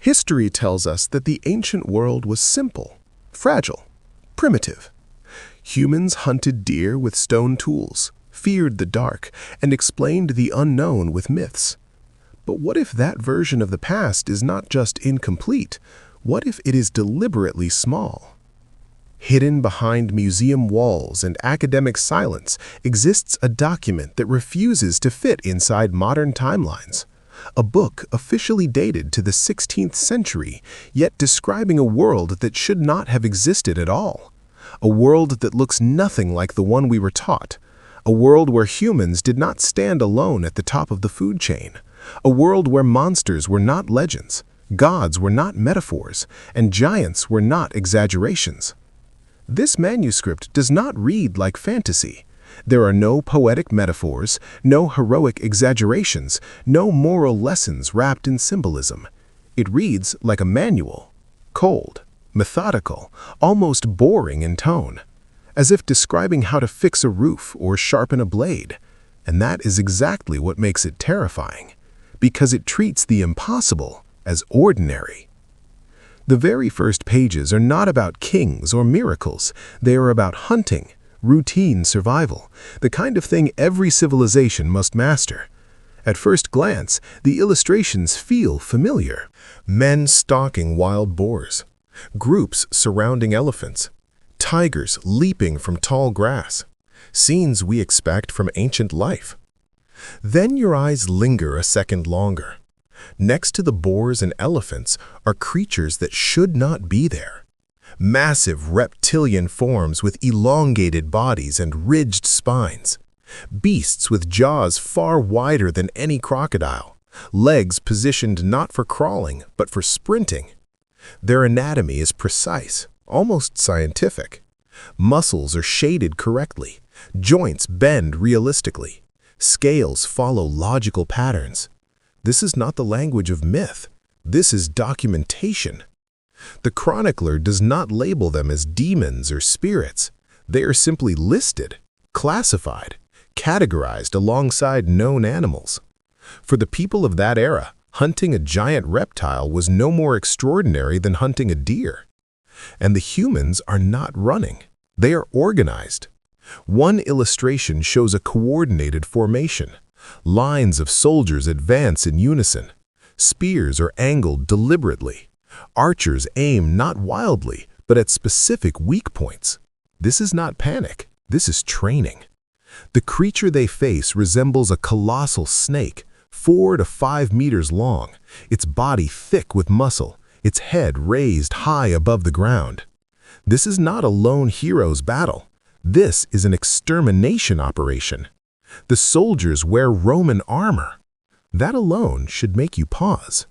History tells us that the ancient world was simple, fragile, primitive. Humans hunted deer with stone tools, feared the dark, and explained the unknown with myths. But what if that version of the past is not just incomplete? What if it is deliberately small? Hidden behind museum walls and academic silence exists a document that refuses to fit inside modern timelines. A book officially dated to the 16th century, yet describing a world that should not have existed at all. A world that looks nothing like the one we were taught. A world where humans did not stand alone at the top of the food chain. A world where monsters were not legends, gods were not metaphors, and giants were not exaggerations. This manuscript does not read like fantasy. There are no poetic metaphors, no heroic exaggerations, no moral lessons wrapped in symbolism. It reads like a manual, cold, methodical, almost boring in tone, as if describing how to fix a roof or sharpen a blade. And that is exactly what makes it terrifying, because it treats the impossible as ordinary. The very first pages are not about kings or miracles. They are about hunting, routine survival, the kind of thing every civilization must master. At first glance, the illustrations feel familiar. Men stalking wild boars, groups surrounding elephants, tigers leaping from tall grass, scenes we expect from ancient life. Then your eyes linger a second longer. Next to the boars and elephants are creatures that should not be there. Massive reptilian forms with elongated bodies and ridged spines. Beasts with jaws far wider than any crocodile. Legs positioned not for crawling, but for sprinting. Their anatomy is precise, almost scientific. Muscles are shaded correctly. Joints bend realistically. Scales follow logical patterns. This is not the language of myth. This is documentation. The chronicler does not label them as demons or spirits. They are simply listed, classified, categorized alongside known animals. For the people of that era, hunting a giant reptile was no more extraordinary than hunting a deer. And the humans are not running. They are organized. One illustration shows a coordinated formation. Lines of soldiers advance in unison. Spears are angled deliberately. Archers aim not wildly, but at specific weak points. This is not panic. This is training. The creature they face resembles a colossal snake, 4 to 5 meters long, its body thick with muscle, its head raised high above the ground. This is not a lone hero's battle. This is an extermination operation. The soldiers wear Roman armor. That alone should make you pause.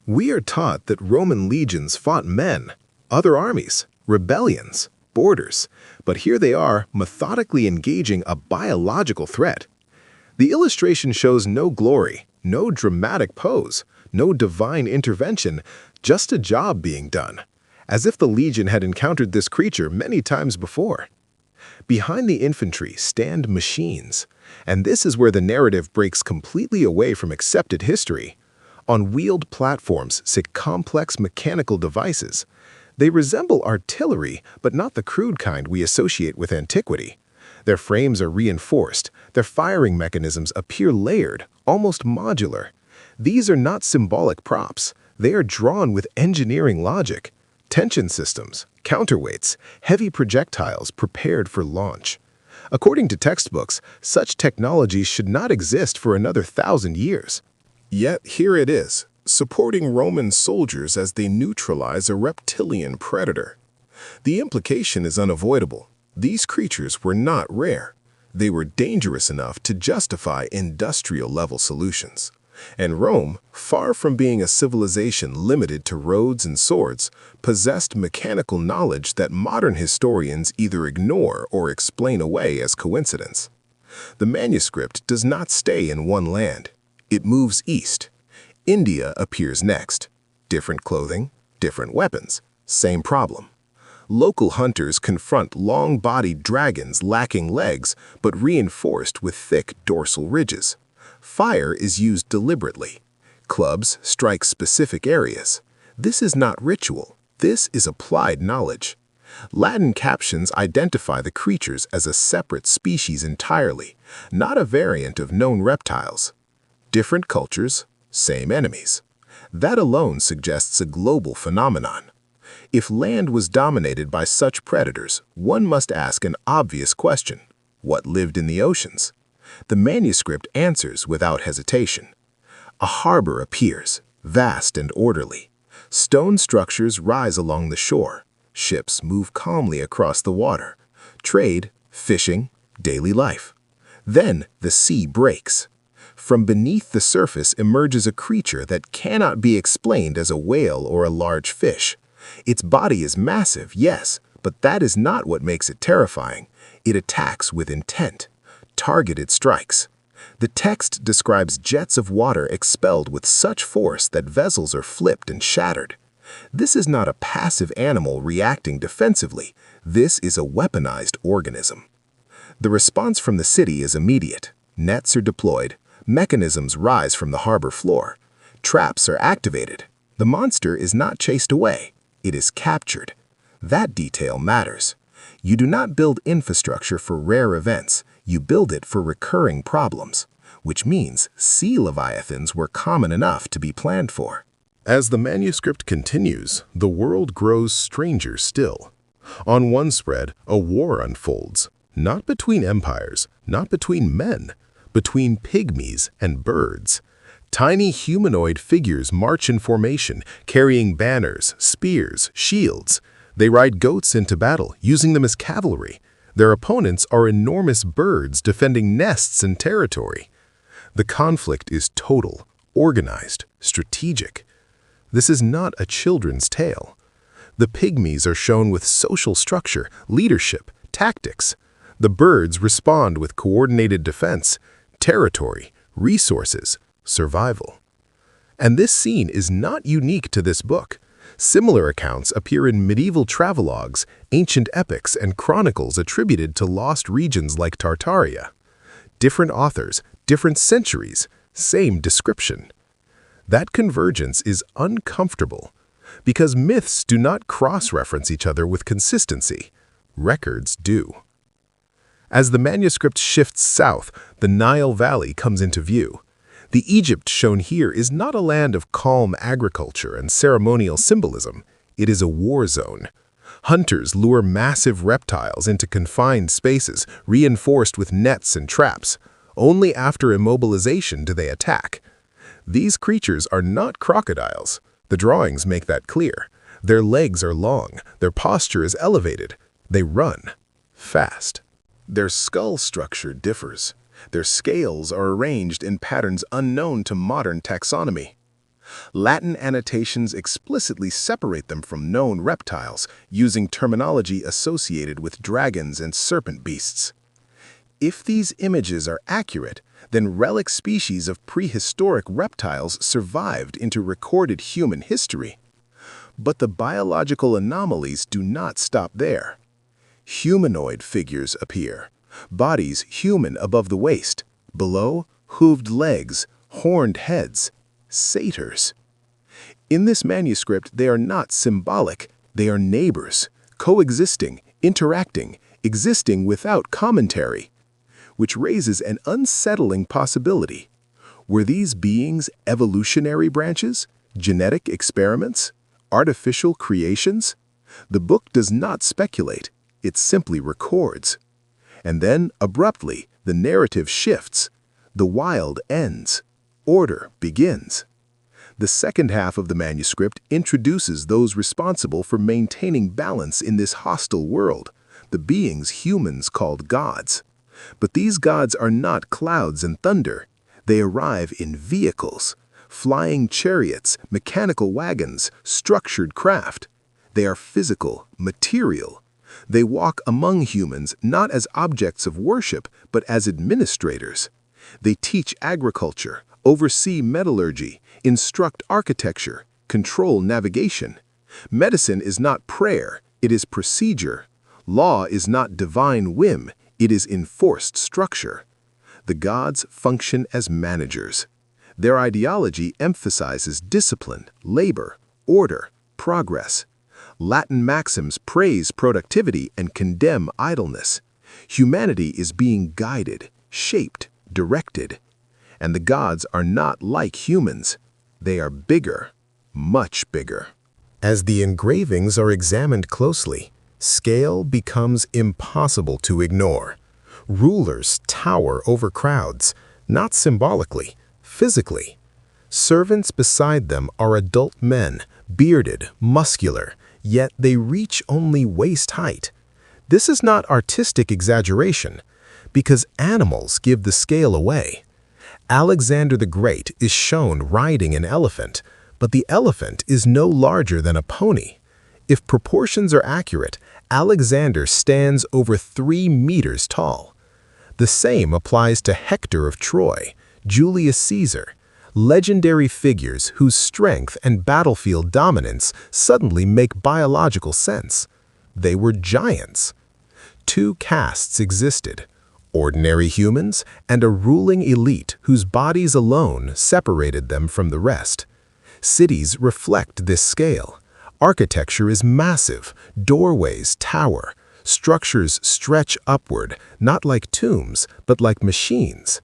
We are taught that Roman legions fought men, other armies, rebellions, borders, but here they are methodically engaging a biological threat. The illustration shows no glory, no dramatic pose, no divine intervention, just a job being done, as if the legion had encountered this creature many times before. Behind the infantry stand machines, and this is where the narrative breaks completely away from accepted history. On wheeled platforms sit complex mechanical devices. They resemble artillery, but not the crude kind we associate with antiquity. Their frames are reinforced. Their firing mechanisms appear layered, almost modular. These are not symbolic props. They are drawn with engineering logic. Tension systems, counterweights, heavy projectiles prepared for launch. According to textbooks, such technologies should not exist for another 1,000 years. Yet here it is, supporting Roman soldiers as they neutralize a reptilian predator. The implication is unavoidable. These creatures were not rare. They were dangerous enough to justify industrial-level solutions. And Rome, far from being a civilization limited to roads and swords, possessed mechanical knowledge that modern historians either ignore or explain away as coincidence. The manuscript does not stay in one land. It moves east. India appears next. Different clothing, different weapons, same problem. Local hunters confront long-bodied dragons lacking legs but reinforced with thick dorsal ridges. Fire is used deliberately. Clubs strike specific areas. This is not ritual. This is applied knowledge. Latin captions identify the creatures as a separate species entirely, not a variant of known reptiles. Different cultures, same enemies. That alone suggests a global phenomenon. If land was dominated by such predators, one must ask an obvious question. What lived in the oceans? The manuscript answers without hesitation. A harbor appears, vast and orderly. Stone structures rise along the shore. Ships move calmly across the water. Trade, fishing, daily life. Then the sea breaks. From beneath the surface emerges a creature that cannot be explained as a whale or a large fish. Its body is massive, yes, but that is not what makes it terrifying. It attacks with intent. Targeted strikes. The text describes jets of water expelled with such force that vessels are flipped and shattered. This is not a passive animal reacting defensively. This is a weaponized organism. The response from the city is immediate. Nets are deployed. Mechanisms rise from the harbor floor. Traps are activated. The monster is not chased away. It is captured. That detail matters. You do not build infrastructure for rare events. You build it for recurring problems, which means sea leviathans were common enough to be planned for. As the manuscript continues, the world grows stranger still. On one spread, a war unfolds, not between empires, not between men, between pygmies and birds. Tiny humanoid figures march in formation, carrying banners, spears, shields. They ride goats into battle, using them as cavalry. Their opponents are enormous birds defending nests and territory. The conflict is total, organized, strategic. This is not a children's tale. The pygmies are shown with social structure, leadership, tactics. The birds respond with coordinated defense, territory, resources, survival. And this scene is not unique to this book. Similar accounts appear in medieval travelogues, ancient epics, and chronicles attributed to lost regions like Tartaria. Different authors, different centuries, same description. That convergence is uncomfortable because myths do not cross-reference each other with consistency. Records do. As the manuscript shifts south, the Nile Valley comes into view. The Egypt shown here is not a land of calm agriculture and ceremonial symbolism. It is a war zone. Hunters lure massive reptiles into confined spaces, reinforced with nets and traps. Only after immobilization do they attack. These creatures are not crocodiles. The drawings make that clear. Their legs are long, their posture is elevated. They run fast. Their skull structure differs. Their scales are arranged in patterns unknown to modern taxonomy. Latin annotations explicitly separate them from known reptiles, using terminology associated with dragons and serpent beasts. If these images are accurate, then relic species of prehistoric reptiles survived into recorded human history. But the biological anomalies do not stop there. Humanoid figures appear. Bodies human above the waist, below, hooved legs, horned heads, satyrs. In this manuscript, they are not symbolic, they are neighbors, coexisting, interacting, existing without commentary, which raises an unsettling possibility. Were these beings evolutionary branches, genetic experiments, artificial creations? The book does not speculate, it simply records. And then, abruptly, the narrative shifts. The wild ends. Order begins. The second half of the manuscript introduces those responsible for maintaining balance in this hostile world, the beings humans called gods. But these gods are not clouds and thunder. They arrive in vehicles, flying chariots, mechanical wagons, structured craft. They are physical, material. They walk among humans not as objects of worship, but as administrators. They teach agriculture, oversee metallurgy, instruct architecture, control navigation. Medicine is not prayer, it is procedure. Law is not divine whim, it is enforced structure. The gods function as managers. Their ideology emphasizes discipline, labor, order, progress. Latin maxims praise productivity and condemn idleness. Humanity is being guided, shaped, directed. And the gods are not like humans. They are bigger, much bigger. As the engravings are examined closely, scale becomes impossible to ignore. Rulers tower over crowds, not symbolically, physically. Servants beside them are adult men, bearded, muscular, yet they reach only waist height. This is not artistic exaggeration, because animals give the scale away. Alexander the Great is shown riding an elephant, but the elephant is no larger than a pony. If proportions are accurate, Alexander stands over 3 meters tall. The same applies to Hector of Troy, Julius Caesar, legendary figures whose strength and battlefield dominance suddenly make biological sense. They were giants. 2 castes existed: ordinary humans and a ruling elite whose bodies alone separated them from the rest. Cities reflect this scale. Architecture is massive, doorways tower, structures stretch upward, not like tombs, but like machines.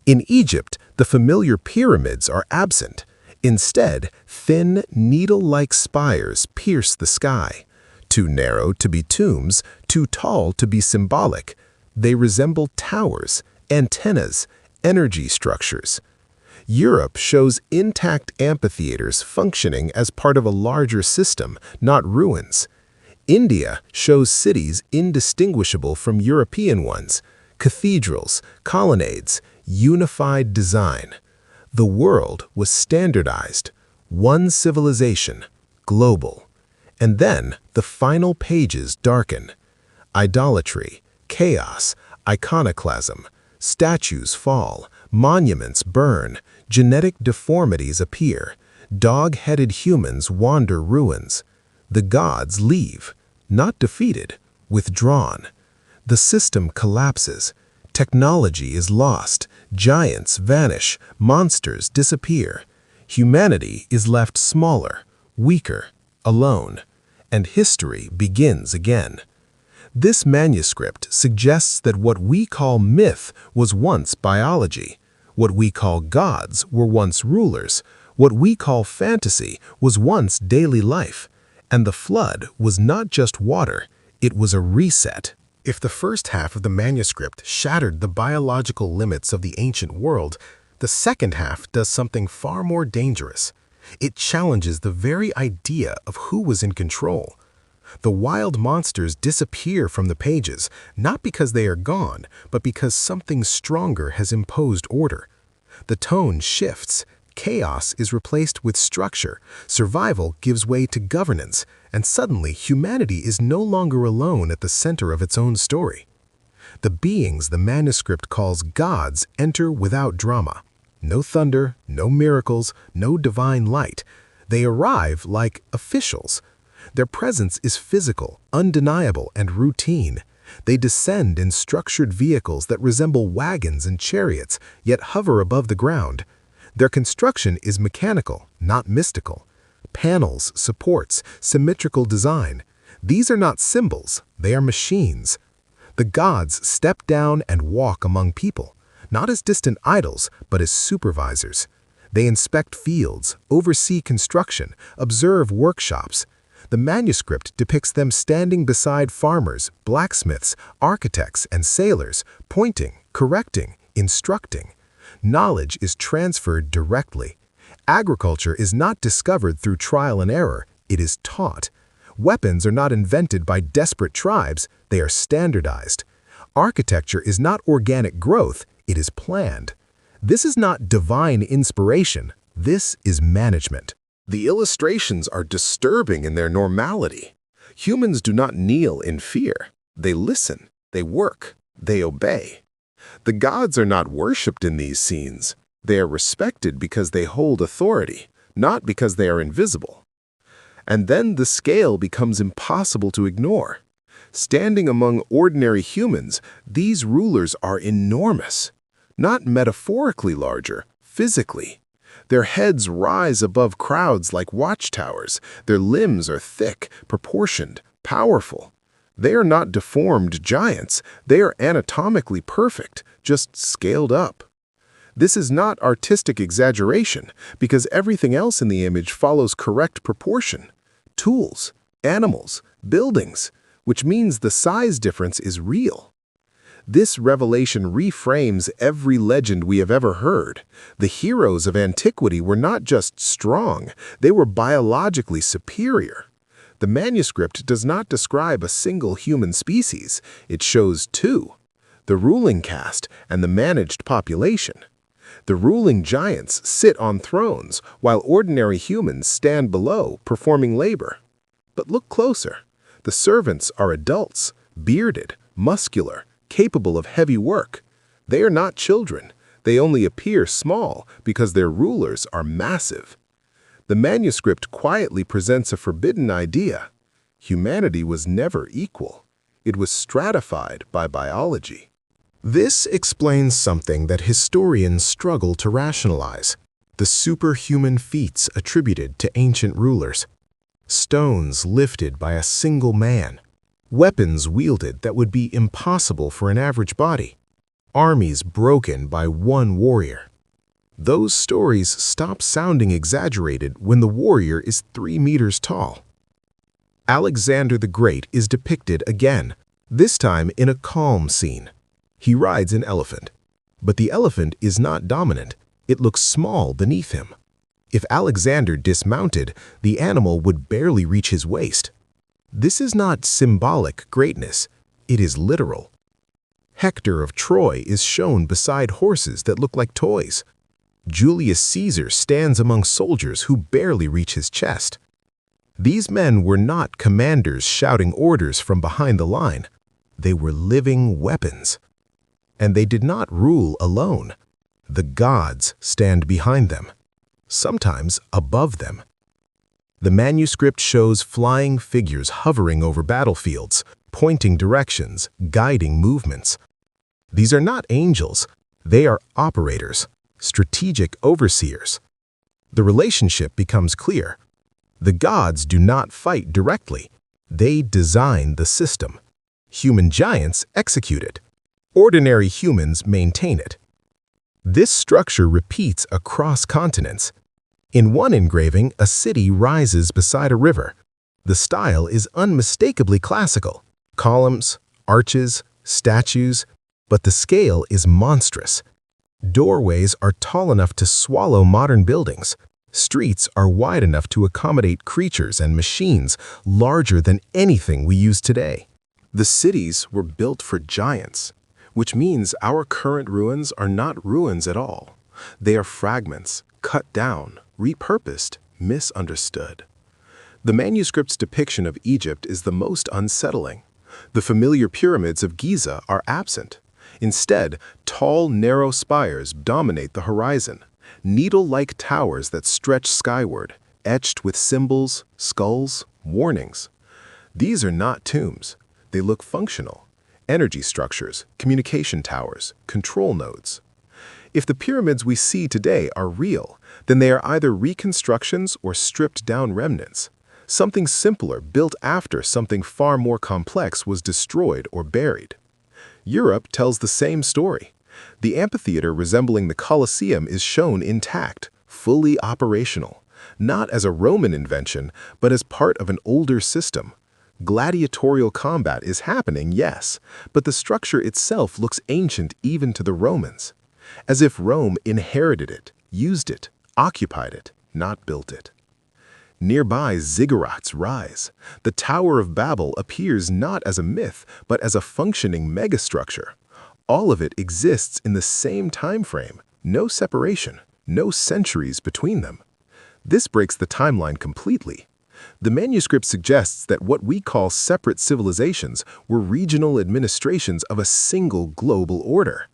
In Egypt, the familiar pyramids are absent. Instead, thin, needle-like spires pierce the sky. Too narrow to be tombs, too tall to be symbolic. They resemble towers, antennas, energy structures. Europe shows intact amphitheaters functioning as part of a larger system, not ruins. India shows cities indistinguishable from European ones, cathedrals, colonnades, unified design. The world was standardized, one civilization, global. And then the final pages darken. Idolatry, chaos, iconoclasm, statues fall, monuments burn, genetic deformities appear, dog-headed humans wander ruins. The gods leave, not defeated, withdrawn. The system collapses. Technology is lost, giants vanish, monsters disappear. Humanity is left smaller, weaker, alone, and history begins again. This manuscript suggests that what we call myth was once biology, what we call gods were once rulers, what we call fantasy was once daily life, and the flood was not just water, it was a reset. If the first half of the manuscript shattered the biological limits of the ancient world, the second half does something far more dangerous. It challenges the very idea of who was in control. The wild monsters disappear from the pages, not because they are gone, but because something stronger has imposed order. The tone shifts. Chaos is replaced with structure, survival gives way to governance, and suddenly humanity is no longer alone at the center of its own story. The beings the manuscript calls gods enter without drama. No thunder, no miracles, no divine light. They arrive like officials. Their presence is physical, undeniable, and routine. They descend in structured vehicles that resemble wagons and chariots, yet hover above the ground. Their construction is mechanical, not mystical. Panels, supports, symmetrical design. These are not symbols, they are machines. The gods step down and walk among people, not as distant idols, but as supervisors. They inspect fields, oversee construction, observe workshops. The manuscript depicts them standing beside farmers, blacksmiths, architects, and sailors, pointing, correcting, instructing. Knowledge is transferred directly. Agriculture is not discovered through trial and error, it is taught. Weapons are not invented by desperate tribes, they are standardized. Architecture is not organic growth, it is planned. This is not divine inspiration, this is management. The illustrations are disturbing in their normality. Humans do not kneel in fear. They listen, they work, they obey. The gods are not worshipped in these scenes. They are respected because they hold authority, not because they are invisible. And then the scale becomes impossible to ignore. Standing among ordinary humans, these rulers are enormous. Not metaphorically larger, physically. Their heads rise above crowds like watchtowers. Their limbs are thick, proportioned, powerful. They are not deformed giants. They are anatomically perfect, just scaled up. This is not artistic exaggeration, because everything else in the image follows correct proportion. Tools, animals, buildings, which means the size difference is real. This revelation reframes every legend we have ever heard. The heroes of antiquity were not just strong, they were biologically superior. The manuscript does not describe a single human species, it shows two: the ruling caste and the managed population. The ruling giants sit on thrones, while ordinary humans stand below, performing labor. But look closer. The servants are adults, bearded, muscular, capable of heavy work. They are not children. They only appear small because their rulers are massive. The manuscript quietly presents a forbidden idea. Humanity was never equal. It was stratified by biology. This explains something that historians struggle to rationalize: the superhuman feats attributed to ancient rulers. Stones lifted by a single man. Weapons wielded that would be impossible for an average body. Armies broken by one warrior. Those stories stop sounding exaggerated when the warrior is 3 meters tall. Alexander the Great is depicted again, this time in a calm scene. He rides an elephant. But the elephant is not dominant. It looks small beneath him. If Alexander dismounted, the animal would barely reach his waist. This is not symbolic greatness. It is literal. Hector of Troy is shown beside horses that look like toys. Julius Caesar stands among soldiers who barely reach his chest. These men were not commanders shouting orders from behind the line. They were living weapons. And they did not rule alone. The gods stand behind them, sometimes above them. The manuscript shows flying figures hovering over battlefields, pointing directions, guiding movements. These are not angels. They are operators, strategic overseers. The relationship becomes clear. The gods do not fight directly. They design the system. Human giants execute it. Ordinary humans maintain it. This structure repeats across continents. In one engraving, a city rises beside a river. The style is unmistakably classical. Columns, arches, statues, but the scale is monstrous. Doorways are tall enough to swallow modern buildings. Streets are wide enough to accommodate creatures and machines larger than anything we use today. The cities were built for giants, which means our current ruins are not ruins at all. They are fragments, cut down, repurposed, misunderstood. The manuscript's depiction of Egypt is the most unsettling. The familiar pyramids of Giza are absent. Instead, tall, narrow spires dominate the horizon, needle-like towers that stretch skyward, etched with symbols, skulls, warnings. These are not tombs. They look functional. Energy structures, communication towers, control nodes. If the pyramids we see today are real, then they are either reconstructions or stripped-down remnants. Something simpler built after something far more complex was destroyed or buried. Europe tells the same story. The amphitheater resembling the Colosseum is shown intact, fully operational, not as a Roman invention, but as part of an older system. Gladiatorial combat is happening, yes, but the structure itself looks ancient even to the Romans, as if Rome inherited it, used it, occupied it, not built it. Nearby ziggurats rise. The Tower of Babel appears not as a myth, but as a functioning megastructure. All of it exists in the same time frame, no separation, no centuries between them. This breaks the timeline completely. The manuscript suggests that what we call separate civilizations were regional administrations of a single global order.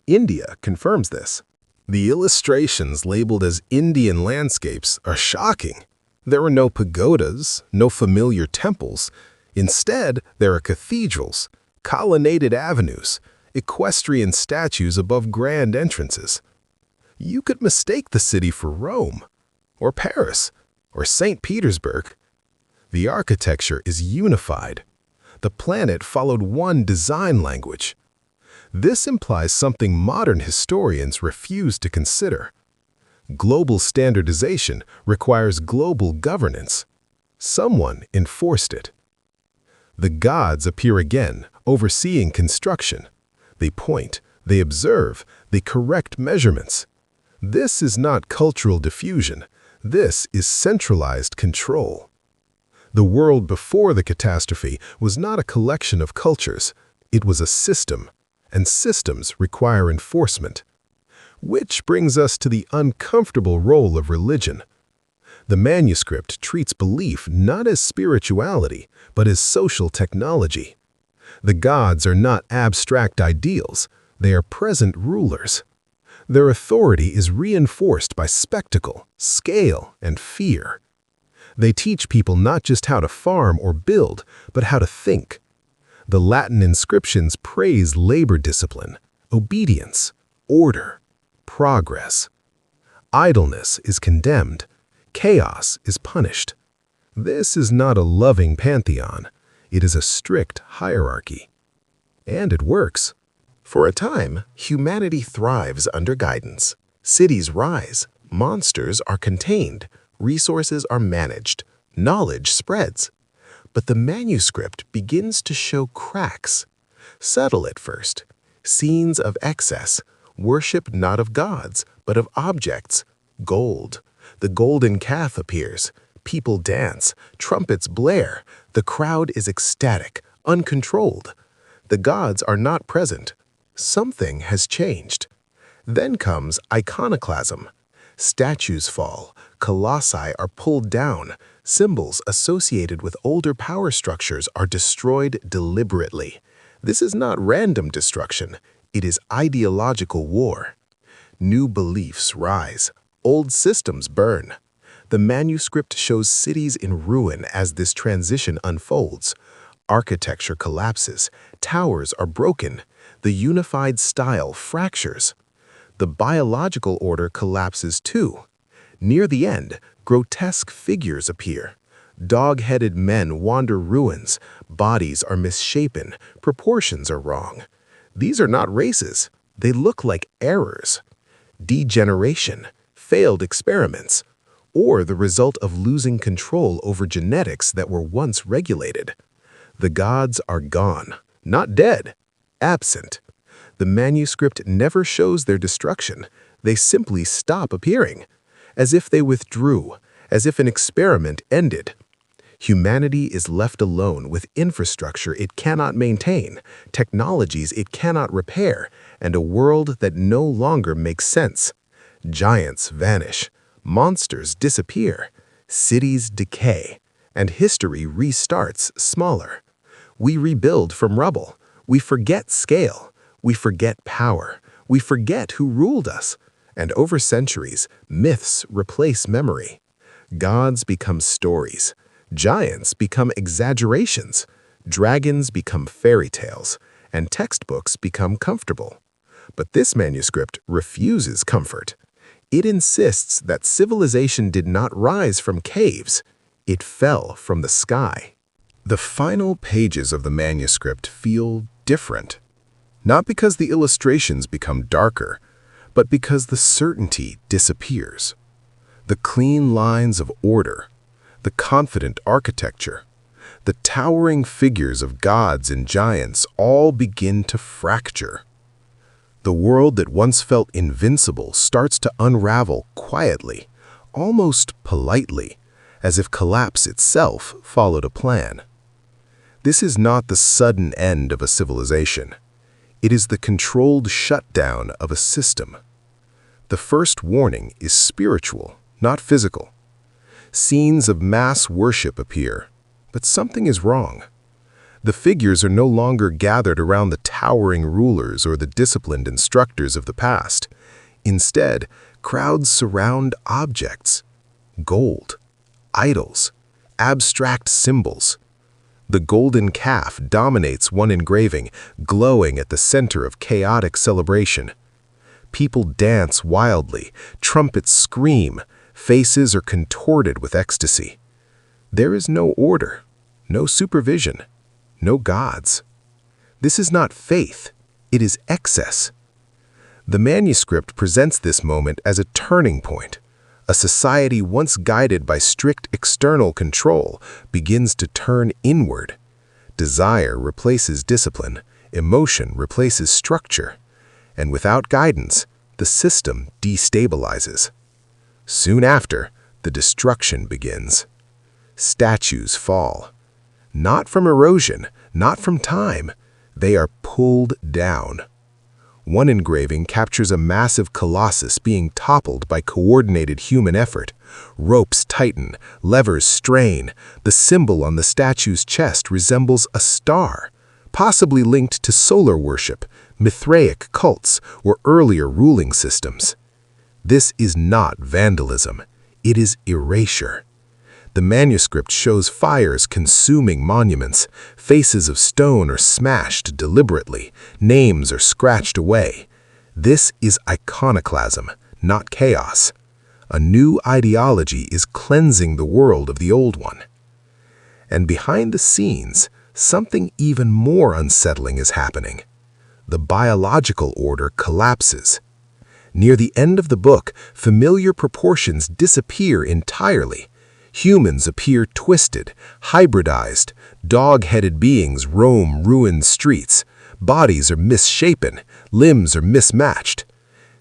India confirms this. The illustrations labeled as Indian landscapes are shocking. There are no pagodas, no familiar temples. Instead, there are cathedrals, colonnaded avenues, equestrian statues above grand entrances. You could mistake the city for Rome, or Paris, or St. Petersburg. The architecture is unified. The planet followed one design language. This implies something modern historians refuse to consider. Global standardization requires global governance. Someone enforced it. The gods appear again, overseeing construction. They point, they observe, they correct measurements. This is not cultural diffusion. This is centralized control. The world before the catastrophe was not a collection of cultures. It was a system, and systems require enforcement. Which brings us to the uncomfortable role of religion. The manuscript treats belief not as spirituality, but as social technology. The gods are not abstract ideals, they are present rulers. Their authority is reinforced by spectacle, scale, and fear. They teach people not just how to farm or build, but how to think. The Latin inscriptions praise labor discipline, obedience, order, progress. Idleness is condemned. Chaos is punished. This is not a loving pantheon. It is a strict hierarchy. And it works. For a time, humanity thrives under guidance. Cities rise, monsters are contained, resources are managed, knowledge spreads. But the manuscript begins to show cracks. Subtle at first. Scenes of excess. Worship not of gods, but of objects. Gold. The golden calf appears. People dance. Trumpets blare. The crowd is ecstatic, uncontrolled. The gods are not present. Something has changed. Then comes iconoclasm. Statues fall. Colossi are pulled down. Symbols associated with older power structures are destroyed deliberately. This is not random destruction. It is ideological war. New beliefs rise. Old systems burn. The manuscript shows cities in ruin as this transition unfolds. Architecture collapses. Towers are broken. The unified style fractures. The biological order collapses too. Near the end, grotesque figures appear. Dog-headed men wander ruins. Bodies are misshapen. Proportions are wrong. These are not races. They look like errors. Degeneration, failed experiments, or the result of losing control over genetics that were once regulated. The gods are gone, not dead, absent. The manuscript never shows their destruction. They simply stop appearing, as if they withdrew, as if an experiment ended. Humanity is left alone with infrastructure it cannot maintain, technologies it cannot repair, and a world that no longer makes sense. Giants vanish, monsters disappear, cities decay, and history restarts smaller. We rebuild from rubble. We forget scale. We forget power. We forget who ruled us. And over centuries, myths replace memory. Gods become stories. Giants become exaggerations. Dragons become fairy tales. And textbooks become comfortable. But this manuscript refuses comfort. It insists that civilization did not rise from caves. It fell from the sky. The final pages of the manuscript feel different. Not because the illustrations become darker, but because the certainty disappears. The clean lines of order, the confident architecture, the towering figures of gods and giants all begin to fracture. The world that once felt invincible starts to unravel quietly, almost politely, as if collapse itself followed a plan. This is not the sudden end of a civilization. It is the controlled shutdown of a system. The first warning is spiritual, not physical. Scenes of mass worship appear, but something is wrong. The figures are no longer gathered around the towering rulers or the disciplined instructors of the past. Instead, crowds surround objects, gold, idols, abstract symbols. The golden calf dominates one engraving, glowing at the center of chaotic celebration. People dance wildly, trumpets scream, faces are contorted with ecstasy. There is no order, no supervision, no gods. This is not faith, it is excess. The manuscript presents this moment as a turning point. A society once guided by strict external control begins to turn inward. Desire replaces discipline, emotion replaces structure, and without guidance, the system destabilizes. Soon after, the destruction begins. Statues fall. Not from erosion, not from time. They are pulled down. One engraving captures a massive colossus being toppled by coordinated human effort. Ropes tighten, levers strain. The symbol on the statue's chest resembles a star, possibly linked to solar worship, Mithraic cults, or earlier ruling systems. This is not vandalism. It is erasure. The manuscript shows fires consuming monuments. Faces of stone are smashed deliberately. Names are scratched away. This is iconoclasm, not chaos. A new ideology is cleansing the world of the old one. And behind the scenes, something even more unsettling is happening. The biological order collapses. Near the end of the book, familiar proportions disappear entirely. Humans appear twisted, hybridized. Dog-headed beings roam ruined streets. Bodies are misshapen. Limbs are mismatched.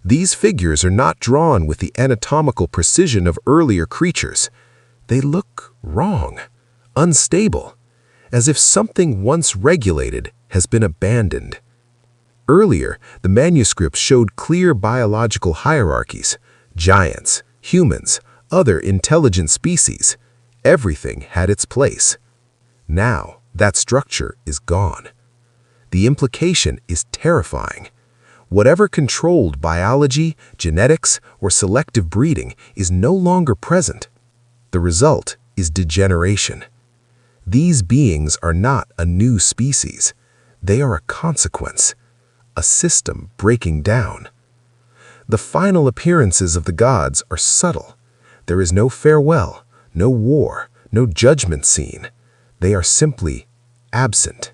These figures are not drawn with the anatomical precision of earlier creatures. They look wrong, unstable, as if something once regulated has been abandoned. Earlier, the manuscript showed clear biological hierarchies: giants, humans, other intelligent species. Everything had its place. Now, that structure is gone. The implication is terrifying. Whatever controlled biology, genetics, or selective breeding is no longer present. The result is degeneration. These beings are not a new species. They are a consequence, a system breaking down. The final appearances of the gods are subtle. There is no farewell, no war, no judgment scene. They are simply absent.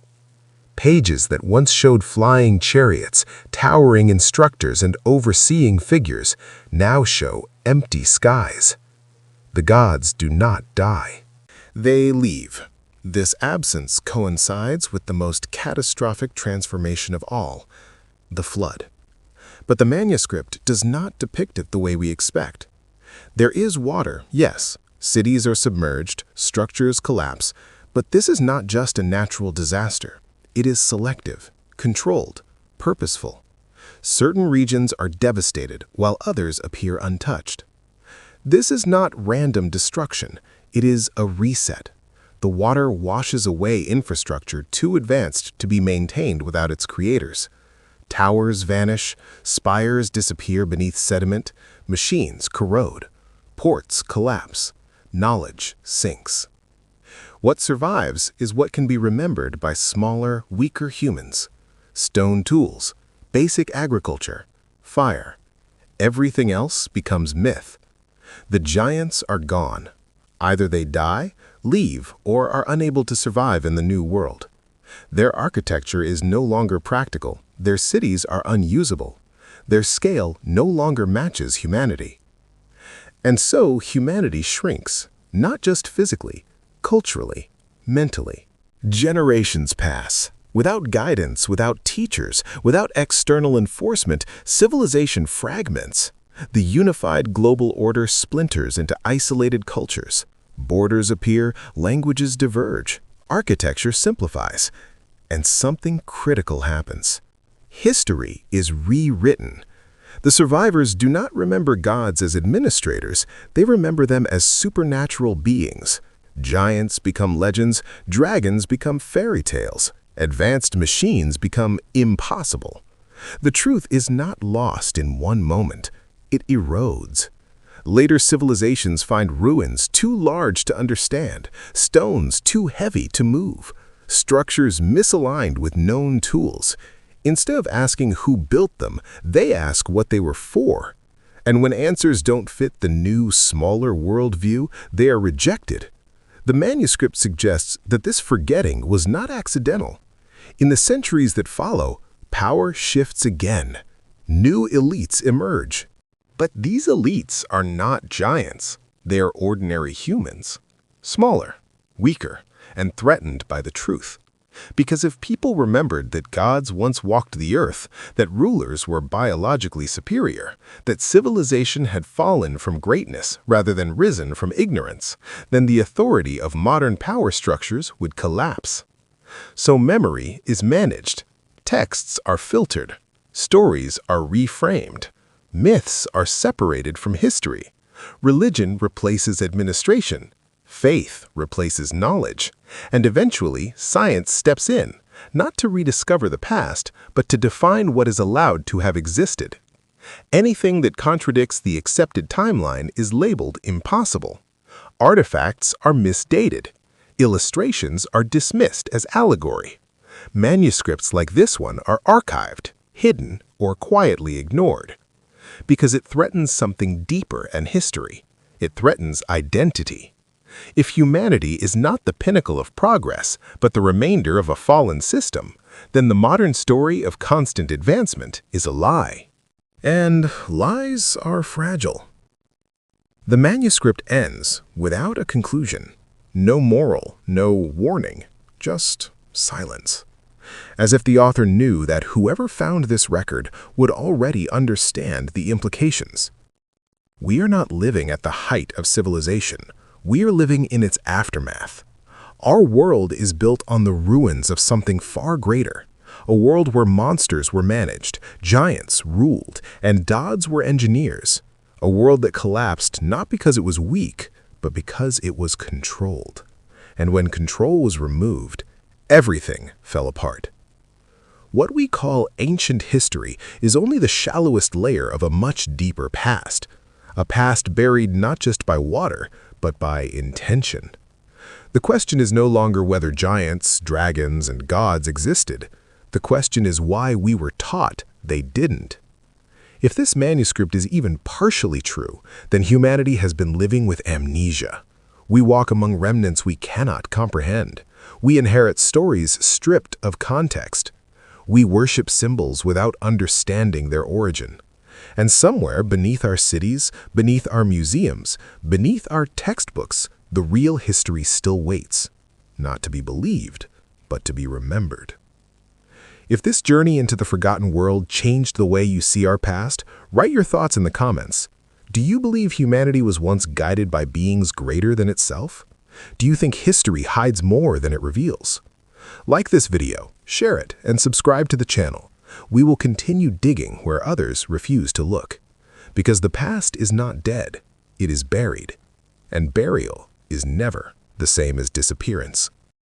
Pages that once showed flying chariots, towering instructors, and overseeing figures now show empty skies. The gods do not die. They leave. This absence coincides with the most catastrophic transformation of all, the flood. But the manuscript does not depict it the way we expect. There is water, yes. Cities are submerged, structures collapse, but this is not just a natural disaster. It is selective, controlled, purposeful. Certain regions are devastated while others appear untouched. This is not random destruction. It is a reset. The water washes away infrastructure too advanced to be maintained without its creators. Towers vanish, spires disappear beneath sediment, machines corrode, ports collapse, knowledge sinks. What survives is what can be remembered by smaller, weaker humans. Stone tools, basic agriculture, fire. Everything else becomes myth. The giants are gone. Either they die, leave, or are unable to survive in the new world. Their architecture is no longer practical. Their cities are unusable. Their scale no longer matches humanity. And so humanity shrinks, not just physically, culturally, mentally. Generations pass. Without guidance, without teachers, without external enforcement, civilization fragments. The unified global order splinters into isolated cultures. Borders appear, languages diverge, architecture simplifies, and something critical happens. History is rewritten. The survivors do not remember gods as administrators, they remember them as supernatural beings. Giants become legends, dragons become fairy tales, advanced machines become impossible. The truth is not lost in one moment, it erodes. Later civilizations find ruins too large to understand, stones too heavy to move, structures misaligned with known tools. Instead of asking who built them, they ask what they were for. And when answers don't fit the new, smaller worldview, they are rejected. The manuscript suggests that this forgetting was not accidental. In the centuries that follow, power shifts again. New elites emerge. But these elites are not giants. They are ordinary humans. Smaller, weaker, and threatened by the truth. Because if people remembered that gods once walked the earth, that rulers were biologically superior, that civilization had fallen from greatness rather than risen from ignorance, then the authority of modern power structures would collapse. So memory is managed, texts are filtered, stories are reframed, myths are separated from history, religion replaces administration, faith replaces knowledge, and eventually science steps in, not to rediscover the past, but to define what is allowed to have existed. Anything that contradicts the accepted timeline is labeled impossible. Artifacts are misdated. Illustrations are dismissed as allegory. Manuscripts like this one are archived, hidden, or quietly ignored. Because it threatens something deeper than history. It threatens identity. If humanity is not the pinnacle of progress, but the remainder of a fallen system, then the modern story of constant advancement is a lie. And lies are fragile. The manuscript ends without a conclusion. No moral, no warning, just silence. As if the author knew that whoever found this record would already understand the implications. We are not living at the height of civilization. We are living in its aftermath. Our world is built on the ruins of something far greater, a world where monsters were managed, giants ruled, and gods were engineers, a world that collapsed not because it was weak, but because it was controlled. And when control was removed, everything fell apart. What we call ancient history is only the shallowest layer of a much deeper past, a past buried not just by water, but by intention. The question is no longer whether giants, dragons, and gods existed. The question is why we were taught they didn't. If this manuscript is even partially true, then humanity has been living with amnesia. We walk among remnants we cannot comprehend. We inherit stories stripped of context. We worship symbols without understanding their origin. And somewhere beneath our cities, beneath our museums, beneath our textbooks, the real history still waits, not to be believed, but to be remembered. If this journey into the forgotten world changed the way you see our past, write your thoughts in the comments. Do you believe humanity was once guided by beings greater than itself? Do you think history hides more than it reveals? Like this video, share it, and subscribe to the channel. We will continue digging where others refuse to look. Because the past is not dead, it is buried. And burial is never the same as disappearance.